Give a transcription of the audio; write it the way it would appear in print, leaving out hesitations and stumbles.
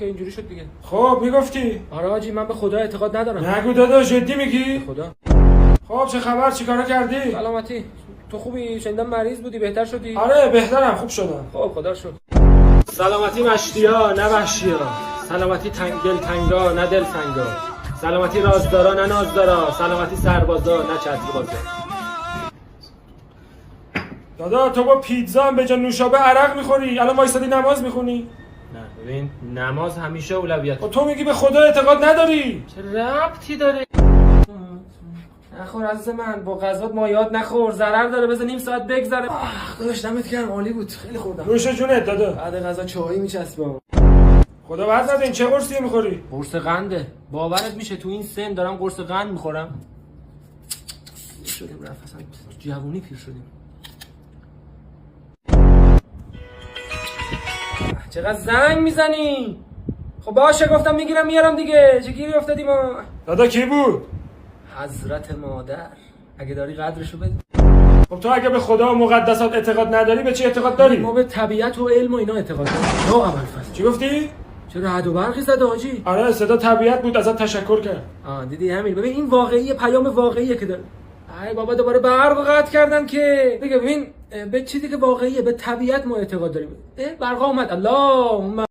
که اینجوری شد دیگه. خب میگفتی؟ آره حاجی من به خدا اعتقاد ندارم. نگو داداش، جدی میگی؟ خدا. خب چه خبر، چیکارا کردی؟ سلامتی. تو خوبی؟ شنیدم مریض بودی، بهتر شدی؟ آره بهترم، خوب شدم. خب خدا شد. سلامتی مشتیا نه وحشیا، سلامتی دل تنگا نه دل سنگا، سلامتی رازدارا نه نازدارا، سلامتی سربازا نه چتربازا. دادا تو با پیتزا هم به جا نوشابه عرق میخوری، الان وایسادی نماز میخونی؟ نه ببین نماز همیشه اولویت. و تو میگی به خدا اعتقاد نداری؟ چه ربطی داره؟ نخور عزیز من، با غذات مایات نخور، ضرر داره، بذار نیم ساعت بگذره. داداش دمت گرم، عالی بود، خیلی خوردم. نوش جونت دادا. بعد غذا چایی میچسبه. خدا وعد نده، این چه قرصی میخوری؟ قرص قنده. باورت میشه تو این سن دارم قرص قند میخورم؟ شدیم رفت اصلا جوونی پیر شدیم. چقدر زنگ میزنی؟ خب باشه گفتم میگیرم میارم دیگه، چه گیری افتادی ما؟ دادا کی بود؟ حضرت مادر، اگه داری قدرشو بده. خب تو اگه به خدا و مقدسات اعتقاد نداری به چی اعتقاد داری؟ ما به طبیعت و علم و اینا اعتقاد داریم. یا ابوالفضل چی گفتی؟ چرا رعد و برقی زده حاجی؟ آره صدا طبیعت بود، ازت تشکر کرد. دیدی همین، ببین این واقعیه، پیام واقعیه که داره. ای بابا دوباره برق قطع کردن که دیگه. ببین به چیزی که واقعیه، به طبیعت ما اعتقاد داریم. برق اومد، اللهم